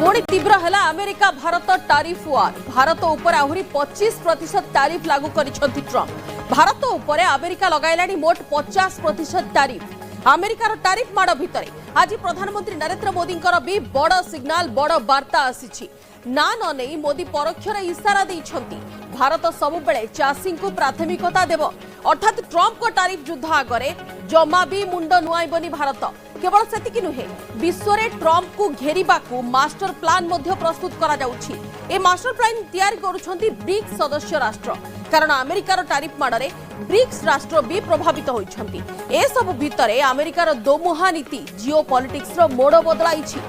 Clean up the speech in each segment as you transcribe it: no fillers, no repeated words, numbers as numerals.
पुणी तीव्र है अमेरिका भारत टारिफ वार। भारत उपर आहरी 25% टारिफ लागू करिसेंति ट्रंप। भारत उपर अमेरिका लगाइला मोट 50% टारिफ। अमेरिकार टारिफ माड़ भितर आज प्रधानमंत्री नरेंद्र मोदी भी बड़ सिग्नाल बड़ वार्ता आसी ना न नहीं मोदी परोक्षर इशारा देइछंती। भारत सबुबेले चाषी को प्राथमिकता देव अर्थात ट्रंप को टारिफ युद्ध आगे जमा भी मुंड नुआइबनी भारत। केवल सेतिकी नुहे विश्व में ट्रंप को घेरिबा को मास्टर प्लान मध्य प्रस्तुत करा जाउछि। ए मास्टर प्लान तैयारी करुछंती ब्रिक्स सदस्य राष्ट्र कारण अमेरिकार टारिफ माड़े ब्रिक्स राष्ट्र भी प्रभावित होइछंती। ए सब भितरे अमेरिकार दोमुहा नीति जियो पॉलिटिक्स रो मोड़ बदलाइछि।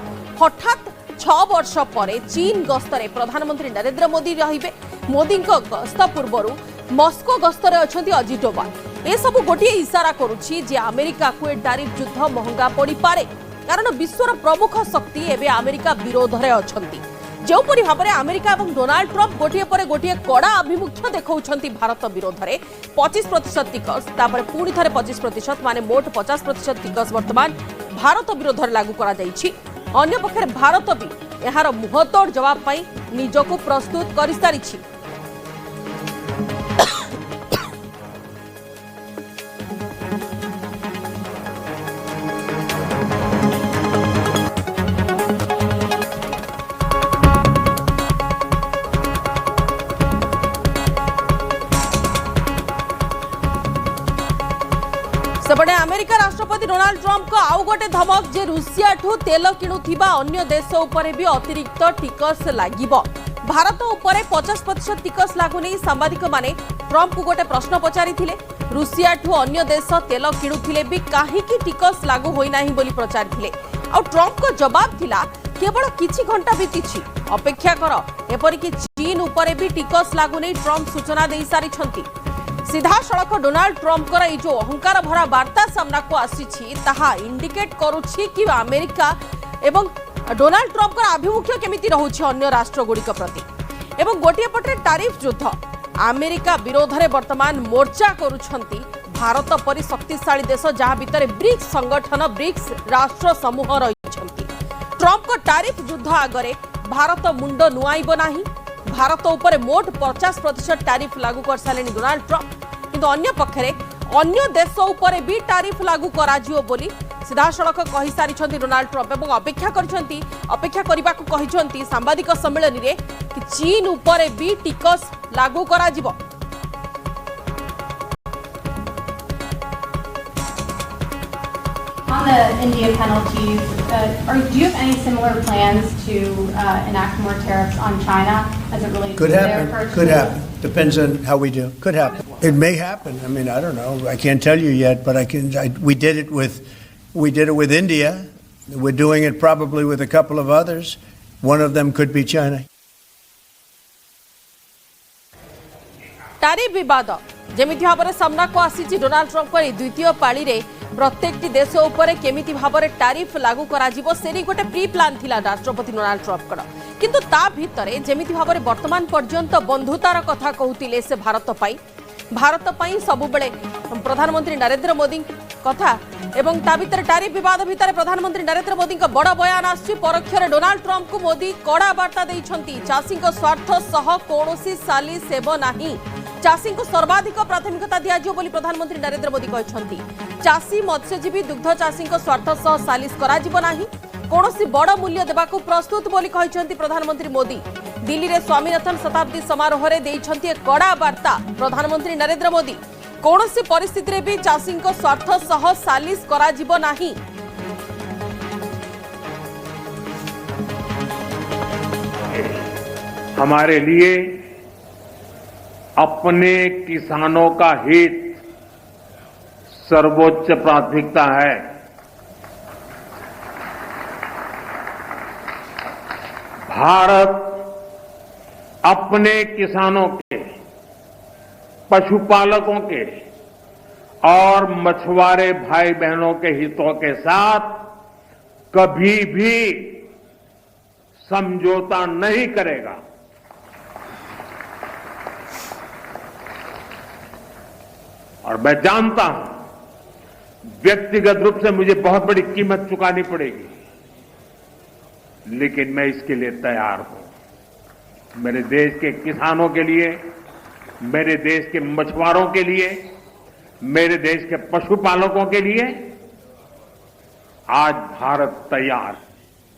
हठात 6 वर्ष पर चीन गस्तरे प्रधानमंत्री नरेंद्र मोदी रहिबे। मोदी गस्त पूर्व मस्को गस्तरे अछंती अजित डोभाल। ए सब गोटे इशारा करुछि जे अमेरिका को टारिफ युद्ध महंगा पड़ी पारे कारण विश्वर प्रमुख शक्ति एवं अमेरिका विरोध में अछंती। जोपरि भाबरे अमेरिका और डोनाल्ड ट्रंप गोटे पर गोटे कड़ा आभिमुख्य देखौछंती भारत विरोध में 25% टिकस तापर पुणी थरे 25% माने मोट 50% टिकस वर्तमान भारत विरोध में लागू करा जाइछि। अन्य पक्षे भारत भी यार मुहतोड़ जवाब पाई निजको प्रस्तुत कर सारिछि। सेपटे अमेरिका राष्ट्रपति डोनाल्ड ट्रंप को आउ गोटे धमक जे रूसिया ठू तेल किणुथिबा अन्य देश उपरे भी अतिरिक्त टिकस लागिबो। भारत उपरे 50% टिकस लागू नहीं सांबादिक माने ट्रंप को गोटे प्रश्न पचारि थिले। रूसिया ठू अन्य देश तेल किणुथिले भी काहेकि टिकस लागू होई नाही बोली प्रचार थिले। आ ट्रंप को जवाब थिला केवल किछि घंटा बीतीछि अपेक्षा कर। एपरिक चीन उपरे भी टिकस लागू नहीं ट्रंप सूचना दे सारिछंती। सीधा सड़क डोनाल्ड ट्रंप कर जो अहंकार भरा वार्ता सामना को आसी ताहा इंडिकेट करुछि कि अमेरिका एवं डोनाल्ड ट्रंप कर आभिमुख्य केमिति रहुछि अन्य राष्ट्र गुड़िक प्रति। एवं गोटे पटे टारिफ युद्ध अमेरिका विरोध में वर्तमान मोर्चा करुछंती भारत परि शक्तिशाली देश जहाँ भितर ब्रिक्स संगठन ब्रिक्स राष्ट्र समूह रहिछंती। ट्रंप को टारिफ युद्ध आगे भारत मुंड नुआइब नाही। भारत उपर मोट 50% टारिफ लागू कर सारे डोनाल्ड ट्रंप किंतु अन्य पक्षरे अन्य देश उपर भी टारिफ लागू कराजियो बोली सीधा सड़क कहि सारिछंती डोनाल्ड ट्रंप एवं अपेक्षा करबा को कहिछंती सांबादिक सम्मेलन रे कि चीन उपर भी टिकस लागू कराजिबो। On the India penalties, do you have any similar plans to enact more tariffs on China as it relates to their purchases? Could happen. Depends on how we do. Could happen. It may happen. I mean, I don't know. I can't tell you yet, but we did it with India. We're doing it probably with a couple of others. One of them could be China. Tariff विवाद जेमिति भाव सामना को आसी Donald Trump को द्वितीय पाली रे प्रत्येक देश उपर केमिति भाव टारिफ लागू करा जिवो सेरी गोटे प्री प्लान थिला राष्ट्रपति डोनाल्ड ट्रंप कर किंतु ता भितरे जेमिति भाव वर्तमान पर्यंत बंधुतार कथा कहूतिले से भारत पाई सबुबेले प्रधानमंत्री नरेंद्र मोदी कथा एवं ता भितर टारिफ विवाद भितर प्रधानमंत्री नरेंद्र मोदी का बड़ बयान आछि। परोक्षरे डोनाल्ड ट्रंप को मोदी कड़ा वार्ता दैछंती चाषी स्वार्थ सह कौनसी सालिस हेबो नाही। चाषी को सर्वाधिक प्राथमिकता दियाजियो बोली प्रधानमंत्री नरेंद्र मोदी कहछंती। चाषी मत्स्यजीवी दुग्ध चाषी स्वार्थ सह सालिस कराजिबो नाही कौनसी बड़ मूल्य देबाकू प्रस्तुत बोली कहछंती प्रधानमंत्री मोदी। दिल्ली रे स्वामीनाथन शताब्दी समारोह रे दैछंती कड़ा वार्ता प्रधानमंत्री नरेंद्र मोदी। कौनसी परिस्थिति रे भी चाषी स्वार्थ सह सालिस कराजिबो नाही। हमारे लिए अपने किसानों का हित सर्वोच्च प्राथमिकता है। भारत अपने किसानों के, पशुपालकों के और मछुआरे भाई बहनों के हितों के साथ कभी भी समझौता नहीं करेगा। और मैं जानता हूं व्यक्तिगत रूप से मुझे बहुत बड़ी कीमत चुकानी पड़ेगी, लेकिन मैं इसके लिए तैयार हूं। मेरे देश के किसानों के लिए, मेरे देश के मछुआरों के लिए, मेरे देश के पशुपालकों के लिए आज भारत तैयार है।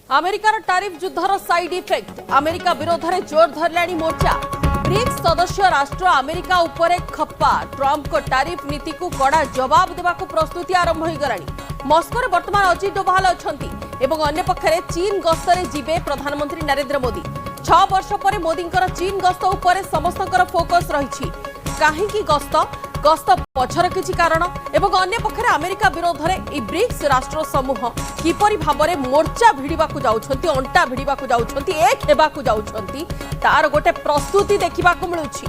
अमेरिकार टारिफ युद्धर साइड इफेक्ट अमेरिका विरोध में जोर धरलाणी मोर्चा ब्रिक्स सदस्य राष्ट्र अमेरिका उपरे खप्पा ट्रंप को टारिफ नीति को कड़ा जवाब देवाक प्रस्तुति आरंभ हो गलानी। मस्को वर्तमान अजित डोभाल अच्छी एवं अन्य पक्षरे चीन गस्तरे जीवे प्रधानमंत्री नरेंद्र मोदी। 6 वर्ष पर मोदी चीन गस्त उपर समस्त फोकस रही। कहीं गस्त पछर किछि कारण एवं अन्य पक्षरे अमेरिका विरोध में ब्रिक्स राष्ट्र समूह किपरि भाबरे मोर्चा भिड़ाकू जाउछंती, अंटा भिड़ाकू जाउछंती, एक हेबाकू जाउछंती तार गोटे प्रस्तुति देखिबाकू मिलुछि।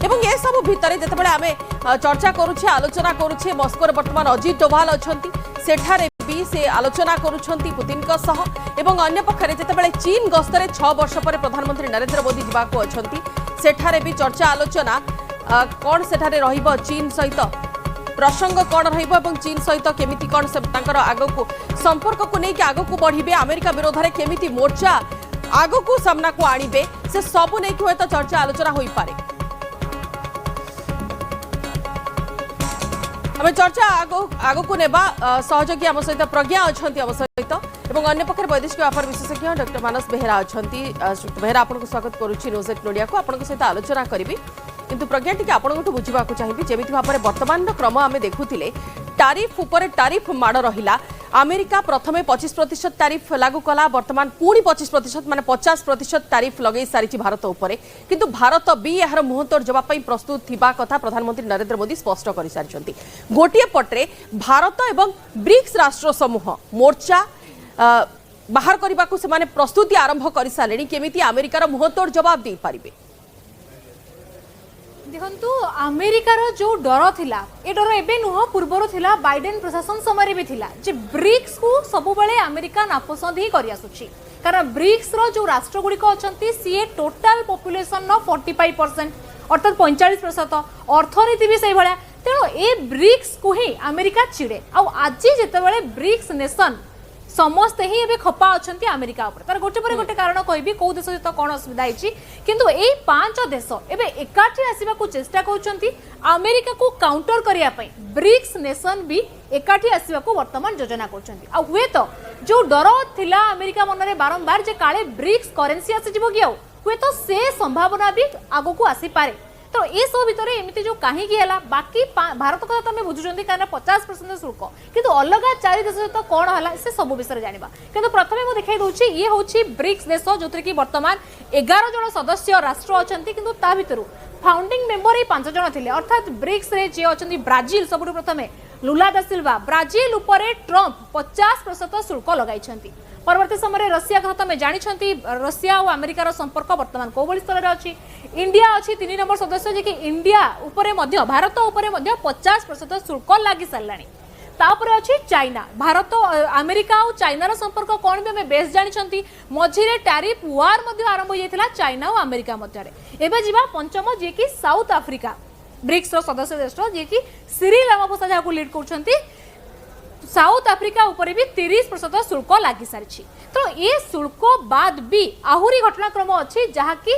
एवं ए सब भितरे जेतेबेले आमे चर्चा करूछे, आलोचना करूछे, मस्को वर्तमान अजित डोभाल अछंती, सेठारे भी से आलोचना करूछंती पुतिन का सह एवं अन्य पक्षरे जेतेबेले चीन गस्तरे 6 वर्ष पर प्रधानमंत्री नरेंद्र मोदी जिबाकू अछंती, सेठारे भी चर्चा आलोचना कौन सेठारे रहिबो, चीन सहित प्रसंग कौन रहिबो एवं चीन सहित केमिति कौन से तांकर आगको संपर्क को नहीं कि आगको बढ़िबे, अमेरिका विरोध में केमिति मोर्चा आगको सामना को आनिबे, से सबु नहीं कि तो चर्चा आलोचना होई पारे। आम चर्चा आगको नेबा सहयोगी आम सहित प्रज्ञा अच्छी आम सहित एवं अन्य पक्षर वैदेशिक व्यापार विशेषज्ञ डॉक्टर मानस बेहेरा अच्छी। बेहेरा आपको स्वागत करुच्ची न्यूज एट मीडिया को, आपन सहित आलोचना करी किंतु प्रज्ञा टी आपको बुझा चाहिए जमी भाव में वर्तमान क्रम आम देखुले टारिफ उपर टारिफ माड़ रहा। अमेरिका प्रथमे 25% टारिफ लागू कला, वर्तमान पुणी 25% मान 50% टारिफ लगे सारी भारत उपरे, किंतु भारत भी यार मुहतोड़ जवाब प्रस्तुत थिबा कथा प्रधानमंत्री नरेंद्र मोदी स्पष्ट कर सारी। गोटे पटे भारत एवं ब्रिक्स राष्ट्र समूह मोर्चा बाहर करने को से प्रस्तुति आरंभ कर सारे, केमिति अमेरिकार मुहतोड़ जवाब दे पारिबे? देखु अमेरिकार जो डर थिला ए डर एबे नुह पूर्वर थिला, बाइडेन प्रशासन समय भी थिला जे ब्रिक्स को सब बेले अमेरिका नापसंद ही करि आसुची, कारण ब्रिक्स रो जो राष्ट्र गुड़िक अछंती सीए टोटल पॉपुलेशन नो 45% अर्थात 45%, अर्थनीति भी सही भलिया। तेणु ए ब्रिक्स को ही अमेरिका चिड़े। आज जितेबाला ब्रिक्स नेशन समस्ते ही एबे खपा अछंती अमेरिका ऊपर, तार गोटे पर गोटे कारण कहबी कौ देश सहित कौन असुविधा होइछि, किंतु एई 5 देश एबे एकाठी आसीबा को चेष्टा करछंती अमेरिका को काउंटर करिया पई। ब्रिक्स नेशन भी एकाठी आसीबा को वर्तमान योजना करछंती। आ हुए तो जो डर थिला अमेरिका मनरे बारंबार जे काले ब्रिक्स करेंसी आसी जिवो कि हुए तो से संभावना भी आगो को आसी पारे। तो ये सब भितर एमती जो कहीं बाकी भारत को तो बुझुं कारण 50% शुल्क, किंतु अलग 4 देश सहित कौन है से सब विषय जाना। किंतु प्रथम मुझे देखा दूसरी ये हूँ ब्रिक्स देश जो कि वर्तमान 11 जन सदस्य राष्ट्र अच्छा, किंतु ता भितर फाउंडिंग मेंबर ये 5 जन थे, अर्थात ब्रिक्स रे जे अच्छा ब्राजिल सब प्रथम लुला दा सिल्वा ब्राजिल उपरे ट्रंप 50% शुल्क लगाई। परवर्ती समय रशिया कथा तुम जानी, रशिया और अमेरिकार संपर्क वर्तमान कौ स्तर में अच्छी। इंडिया अच्छी 3 नंबर सदस्य जे कि इंडिया उपरे मध्य भारत उपरे मध्य 50% शुल्क लगी सारा। तापर अच्छी चाइना, भारत अमेरिका और चाइनार संपर्क कौन भी हमें बेस जानी, मझिरे टैरिफ वार आरंभ हो जाता चाइना और अमेरिका मध्य। एवं जीवा पंचम जी कि साउथ आफ्रिका ब्रिक्स सदस्य देश जी कि सिरिल रामाफोसा जहाँ लीड कर साउथ आफ्रिका उपरे भी 30% शुल्क लगी सारी। तो ये शुल्क बाद भी आहुरी घटनाक्रम अच्छी जहाँकि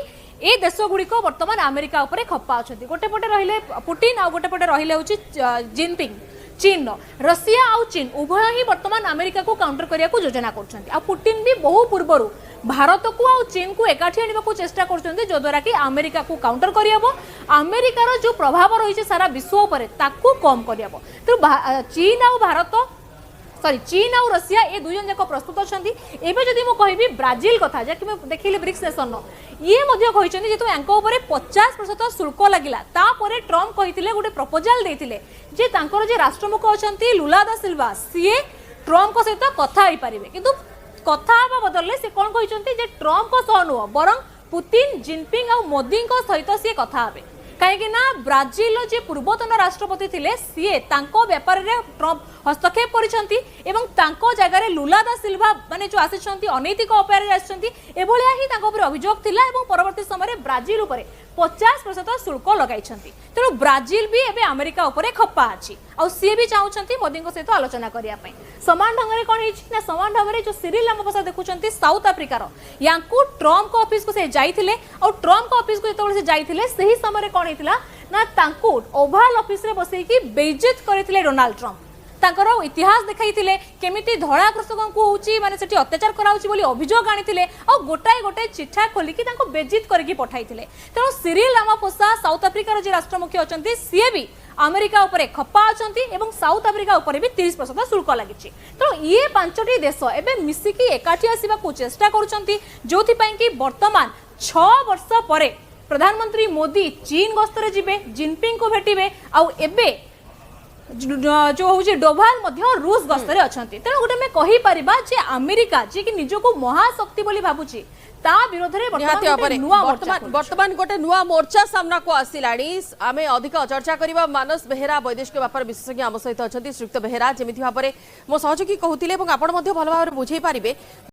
ए देश गुड़िक वर्तमान अमेरिका उपरे खप्पा अच्छा। गोटे पटे रहिले पुतिन आ गोटे पटे रहिले होची जिनपिंग चीन। रशिया आउ चीन उभय ही वर्तमान अमेरिका को काउंटर करिया को योजना करछंती। आ पुतिन भी बहु पूर्वरु भारत को आ चीन को एकाठी आनिबा को चेष्टा करछंती, जो द्वारा कि अमेरिका को काउंटर करियाबो, अमेरिकार जो प्रभाव रही सारा विश्व उपरे ताकू कम करियाबो। तो चीन आ भारत चीन और रशिया ये 2 जन जाक प्रस्तुत अच्छा। एवं जदि मु कहबी ब्राजिल कथा जहाँकि देखिले ब्रिक्स नेशन ये जेहेतु यांको उपरे 50% शुल्क लगिला, तापरे ट्रम्प कहिथिले गोटे प्रपोजाल देथिले जे तांकर जे राष्ट्रमुख अछंती लुला दा सिल्वा सीए ट्रम्प सहित कथा होई परिबे, किंतु कथा हेबा बदलले से कोन कहिसंती जे ट्रम्प को सह नुह बरं पुतिन जिनपिंग और मोदी सहित सी कथा हेबे। कहीं ब्राजिल जे पूर्वतन राष्ट्रपति थिले सीए तांको व्यापार रे ट्रम्प हस्तक्षेप करिसंती एवं तांको जगह लुला दा सिल्वा माने जो आसिसंती अनैतिक अपेयर आसिसंती एभलिया ही तांको ऊपर अभियोग थिला एवं परवर्ती समय ब्राजिल ऊपर 50% शुल्क लगाई तेणु ब्राजिल भी एबे अमेरिका उपरे खप्पा अच्छी आ सी भी चाहते मोदी सहित आलोचना करने समान ढंग से कौन है समान ढंग से जो सिरिल रामाफोसा देखुं साउथ आफ्रिकार या ट्रम्प को ऑफिस को से जाइए और ट्रम्प को ऑफिस को जो जाइए से ही समय कौन होता ना ओभाल ऑफिस रे बसैकी बेइज्जत करथिले डोनाल्ड ट्रम्प तांकर इतिहास देखाइथिले केमिति धड़ा कृषकों को होची माने सेठी अत्याचार कराउची बोली अभियोग आनिथिले और गोटाए गोटाए चिठा खोलिकी तांको बेइज्जत करके पठाइथिले तेणु सिरिल रामाफोसा साउथ आफ्रिकार जे राष्ट्रमुख्य अछंती सी भी अमेरिका उपरे खप्पा अछंती एवं साउथ आफ्रिका उपरे भी 30% शुल्क लागिछि तेणु ये पांचटी देश एबे मिसिकी एकाठी आसीबा को चेष्टा करूछंती जोथि पई कि वर्तमान 6 वर्ष परे प्रधानमंत्री मोदी चीन गस्तरे जिबे जिनपिंग को भेटिबे आउ एबे जो हूँ डोभाल रूस गस्तरे अच्छे तेणु गोटे मैं कही परिबा जे अमेरिका जे कि निजको महाशक्ति बोली भाबुची ता विरोध रे वर्तमान गोटे नुआ मोर्चा सामना को आसिलाणी आमे अधिक चर्चा करिबा मानस बेहेरा वैदेशिक व्यापार विशेषज्ञ आम सहित अछंती श्रीयुक्त बेहेरा जेमिति भाबरे मो सहयोगी कहउतिले एवं आपण मध्ये भल भाबरे बुझेई पारिबे।